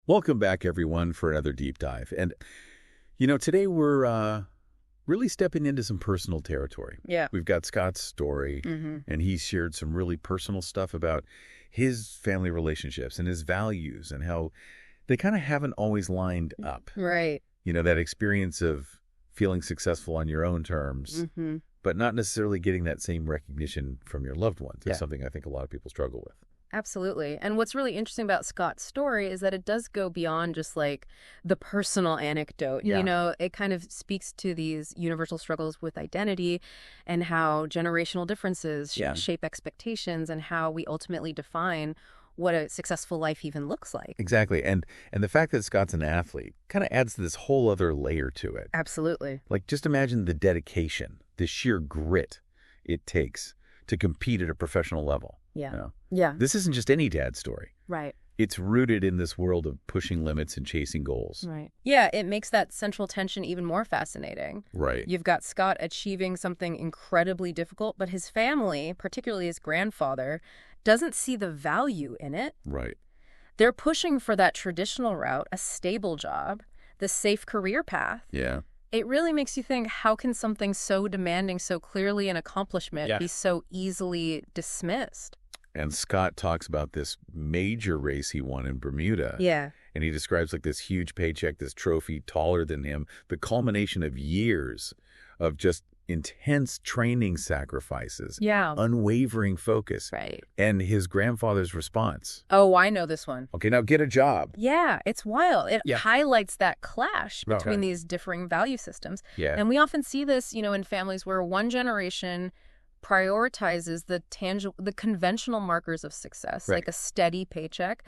Welcome back, everyone, for another deep dive. And, today we're really stepping into some personal territory. Yeah. We've got Scott's story, and he shared some really personal stuff about his family relationships and his values and how they kind of haven't always lined up. Right. That experience of feeling successful on your own terms, but not necessarily getting that same recognition from your loved ones. It's something I think a lot of people struggle with. Absolutely. And what's really interesting about Scott's story is that it does go beyond just like the personal anecdote. Yeah. It kind of speaks to these universal struggles with identity and how generational differences shape expectations and how we ultimately define what a successful life even looks like. Exactly. And the fact that Scott's an athlete kind of adds this whole other layer to it. Absolutely. Like, just imagine the dedication, the sheer grit it takes to compete at a professional level. Yeah. Yeah. This isn't just any dad's story. Right. It's rooted in this world of pushing limits and chasing goals. Right. Yeah, it makes that central tension even more fascinating. Right. You've got Scott achieving something incredibly difficult, but his family, particularly his grandfather, doesn't see the value in it. Right. They're pushing for that traditional route, a stable job, the safe career path. Yeah. It really makes you think, how can something so demanding, so clearly an accomplishment, be so easily dismissed? And Scott talks about this major race he won in Bermuda. Yeah. And he describes like this huge paycheck, this trophy taller than him, the culmination of years of just intense training sacrifices, unwavering focus, and his grandfather's response. Oh, I know this one. Okay, now get a job. Yeah, it's wild. It highlights that clash between these differing value systems. Yeah. And we often see this, in families where one generation prioritizes the conventional markers of success, like a steady paycheck,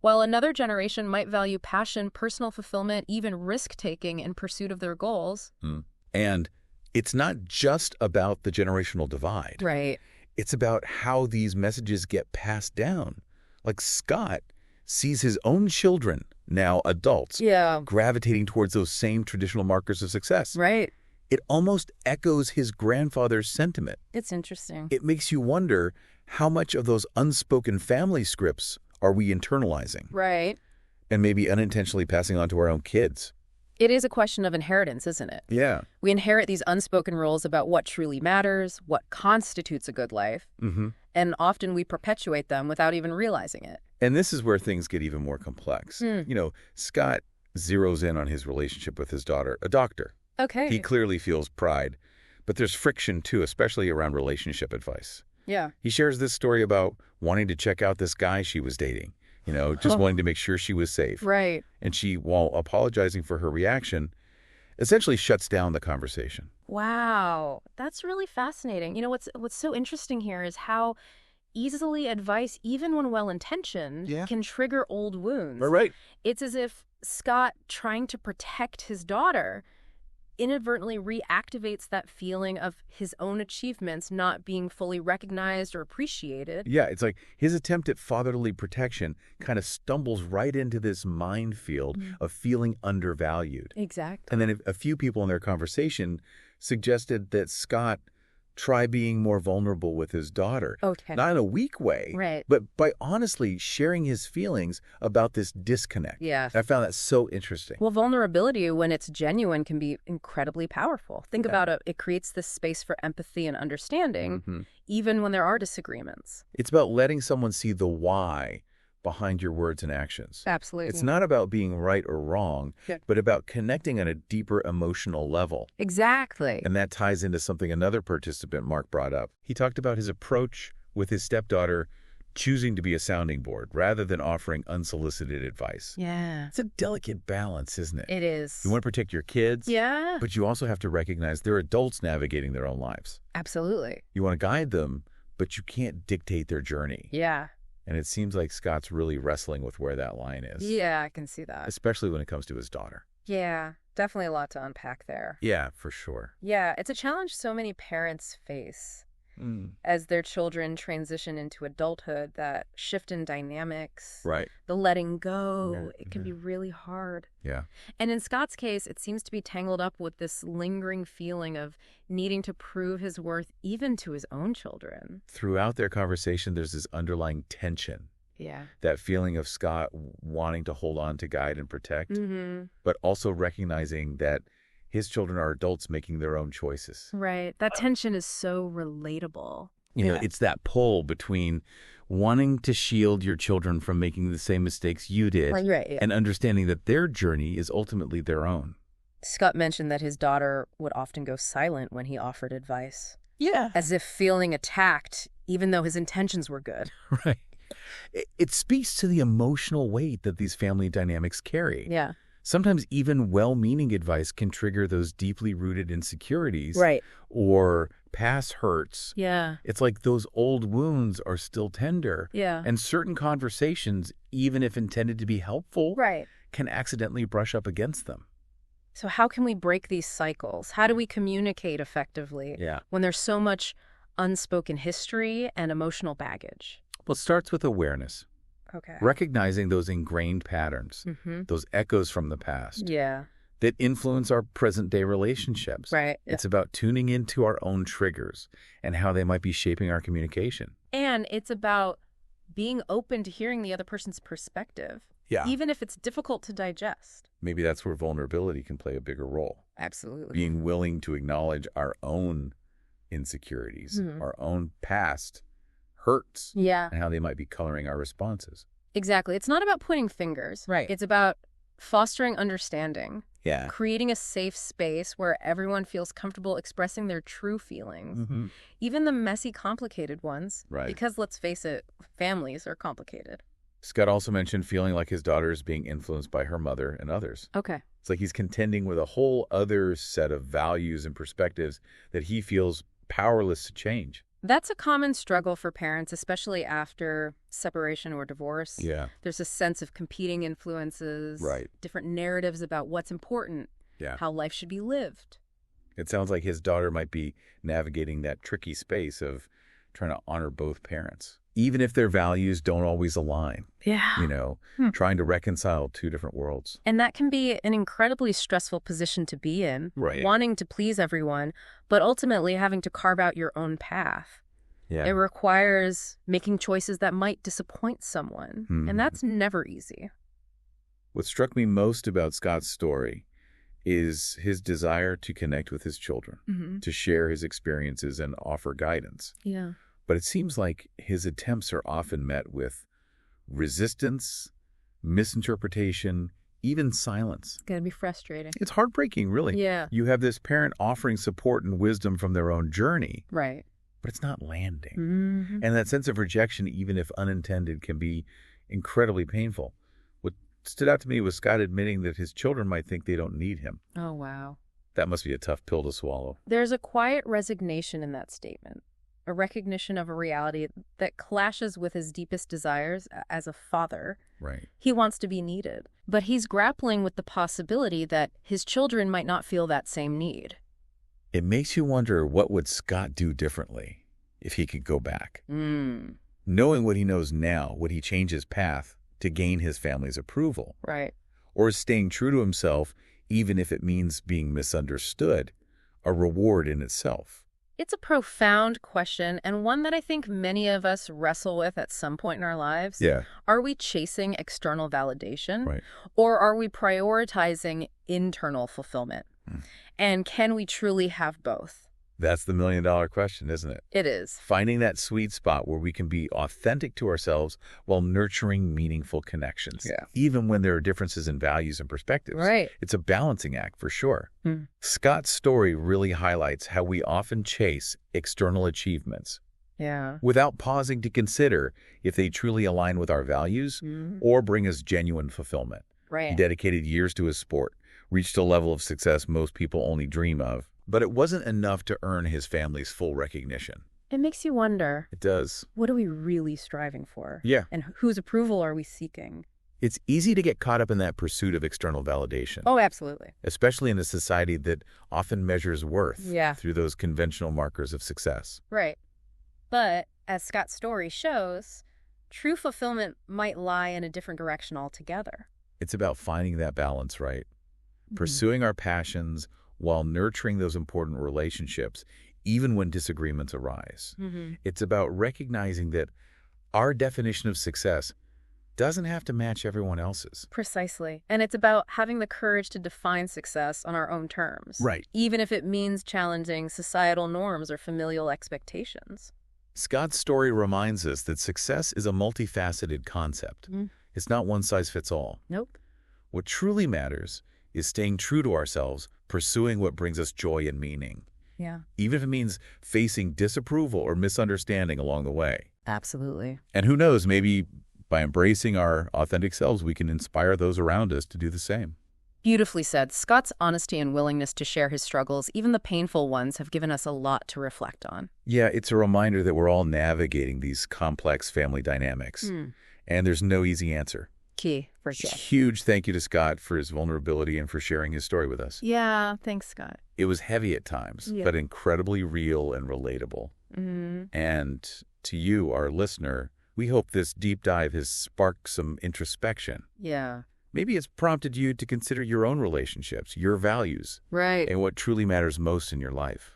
while another generation might value passion, personal fulfillment, even risk-taking in pursuit of their goals. And it's not just about the generational divide. Right. It's about how these messages get passed down. Like, Scott sees his own children, now adults, gravitating towards those same traditional markers of success. Right. It almost echoes his grandfather's sentiment. It's interesting. It makes you wonder how much of those unspoken family scripts are we internalizing? Right. And maybe unintentionally passing on to our own kids. It is a question of inheritance, isn't it? Yeah. We inherit these unspoken rules about what truly matters, what constitutes a good life, and often we perpetuate them without even realizing it. And this is where things get even more complex. Scott zeroes in on his relationship with his daughter, a doctor. Okay. He clearly feels pride, but there's friction too, especially around relationship advice. Yeah. He shares this story about wanting to check out this guy she was dating, just wanting to make sure she was safe. Right. And she, while apologizing for her reaction, essentially shuts down the conversation. Wow. That's really fascinating. What's so interesting here is how easily advice, even when well-intentioned, can trigger old wounds. Right. It's as if Scott, trying to protect his daughter, inadvertently reactivates that feeling of his own achievements not being fully recognized or appreciated. Yeah, it's like his attempt at fatherly protection kind of stumbles right into this minefield of feeling undervalued. Exactly. And then a few people in their conversation suggested that Scott try being more vulnerable with his daughter. Okay. Not in a weak way, right, but by honestly sharing his feelings about this disconnect. Yeah. I found that so interesting. Well, vulnerability, when it's genuine, can be incredibly powerful. Think about it. It creates this space for empathy and understanding, even when there are disagreements. It's about letting someone see the why behind your words and actions. Absolutely. It's not about being right or wrong, but about connecting on a deeper emotional level. Exactly. And that ties into something another participant, Mark, brought up. He talked about his approach with his stepdaughter choosing to be a sounding board rather than offering unsolicited advice. Yeah. It's a delicate balance, isn't it? It is. You want to protect your kids, yeah, but you also have to recognize they're adults navigating their own lives. Absolutely. You want to guide them, but you can't dictate their journey. Yeah. And it seems like Scott's really wrestling with where that line is. Yeah, I can see that. Especially when it comes to his daughter. Yeah, definitely a lot to unpack there. Yeah, for sure. Yeah, it's a challenge so many parents face as their children transition into adulthood, that shift in dynamics, the letting go. It can be really hard. Yeah. And in Scott's case, it seems to be tangled up with this lingering feeling of needing to prove his worth even to his own children. Throughout their conversation, there's this underlying tension. Yeah. That feeling of Scott wanting to hold on to guide and protect, but also recognizing that his children are adults making their own choices. Right. That tension is so relatable. It's that pull between wanting to shield your children from making the same mistakes you did and understanding that their journey is ultimately their own. Scott mentioned that his daughter would often go silent when he offered advice. Yeah. As if feeling attacked, even though his intentions were good. Right. It speaks to the emotional weight that these family dynamics carry. Yeah. Sometimes even well-meaning advice can trigger those deeply rooted insecurities or past hurts. Yeah. It's like those old wounds are still tender. Yeah. And certain conversations, even if intended to be helpful, can accidentally brush up against them. So how can we break these cycles? How do we communicate effectively when there's so much unspoken history and emotional baggage? Well, it starts with awareness. Okay. Recognizing those ingrained patterns, those echoes from the past that influence our present-day relationships. Right. It's about tuning into our own triggers and how they might be shaping our communication. And it's about being open to hearing the other person's perspective, even if it's difficult to digest. Maybe that's where vulnerability can play a bigger role. Absolutely. Being willing to acknowledge our own insecurities, our own past hurts, and how they might be coloring our responses. Exactly. It's not about pointing fingers. Right. It's about fostering understanding. Yeah. Creating a safe space where everyone feels comfortable expressing their true feelings, even the messy, complicated ones. Right. Because let's face it, families are complicated. Scott also mentioned feeling like his daughter is being influenced by her mother and others. Okay. It's like he's contending with a whole other set of values and perspectives that he feels powerless to change. That's a common struggle for parents, especially after separation or divorce. Yeah. There's a sense of competing influences, different narratives about what's important, how life should be lived. It sounds like his daughter might be navigating that tricky space of trying to honor both parents, even if their values don't always align. Yeah. Trying to reconcile two different worlds. And that can be an incredibly stressful position to be in, wanting to please everyone, but ultimately having to carve out your own path. Yeah. It requires making choices that might disappoint someone, and that's never easy. What struck me most about Scott's story is his desire to connect with his children, to share his experiences and offer guidance. Yeah. But it seems like his attempts are often met with resistance, misinterpretation, even silence. It's gonna be frustrating. It's heartbreaking, really. Yeah. You have this parent offering support and wisdom from their own journey. Right. But it's not landing. And that sense of rejection, even if unintended, can be incredibly painful. What stood out to me was Scott admitting that his children might think they don't need him. Oh, wow. That must be a tough pill to swallow. There's a quiet resignation in that statement, a recognition of a reality that clashes with his deepest desires as a father. Right. He wants to be needed, but he's grappling with the possibility that his children might not feel that same need. It makes you wonder, what would Scott do differently if he could go back? Knowing what he knows now, would he change his path to gain his family's approval? Right. Or is staying true to himself, even if it means being misunderstood, a reward in itself? It's a profound question, and one that I think many of us wrestle with at some point in our lives. Yeah. Are we chasing external validation? Right. Or are we prioritizing internal fulfillment? And can we truly have both? That's the million-dollar question, isn't it? It is. Finding that sweet spot where we can be authentic to ourselves while nurturing meaningful connections. Yeah. Even when there are differences in values and perspectives. Right. It's a balancing act for sure. Scott's story really highlights how we often chase external achievements. Yeah. Without pausing to consider if they truly align with our values or bring us genuine fulfillment. Right. He dedicated years to his sport, reached a level of success most people only dream of. But it wasn't enough to earn his family's full recognition. It makes you wonder. It does. What are we really striving for? Yeah. And whose approval are we seeking? It's easy to get caught up in that pursuit of external validation. Oh, absolutely. Especially in a society that often measures worth Yeah. through those conventional markers of success. Right. But as Scott's story shows, true fulfillment might lie in a different direction altogether. It's about finding that balance, right? Pursuing our passions while nurturing those important relationships, even when disagreements arise. It's about recognizing that our definition of success doesn't have to match everyone else's. Precisely. And it's about having the courage to define success on our own terms. Right. Even if it means challenging societal norms or familial expectations. Scott's story reminds us that success is a multifaceted concept. It's not one size fits all. Nope. What truly matters is staying true to ourselves, pursuing what brings us joy and meaning. Yeah. Even if it means facing disapproval or misunderstanding along the way. Absolutely. And who knows, maybe by embracing our authentic selves, we can inspire those around us to do the same. Beautifully said. Scott's honesty and willingness to share his struggles, even the painful ones, have given us a lot to reflect on. Yeah, it's a reminder that we're all navigating these complex family dynamics. And there's no easy answer. Key, for sure. Huge thank you to Scott for his vulnerability and for sharing his story with us. Yeah, thanks, Scott. It was heavy at times, but incredibly real and relatable. And to you, our listener, we hope this deep dive has sparked some introspection. Yeah. Maybe it's prompted you to consider your own relationships, your values, right, and what truly matters most in your life.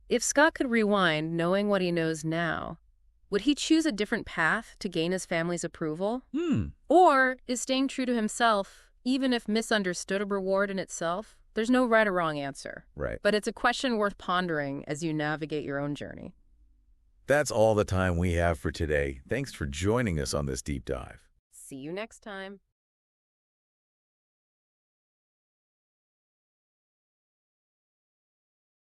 If Scott could rewind, knowing what he knows now, would he choose a different path to gain his family's approval? Or is staying true to himself, even if misunderstood, a reward in itself? There's no right or wrong answer. Right. But it's a question worth pondering as you navigate your own journey. That's all the time we have for today. Thanks for joining us on this deep dive. See you next time.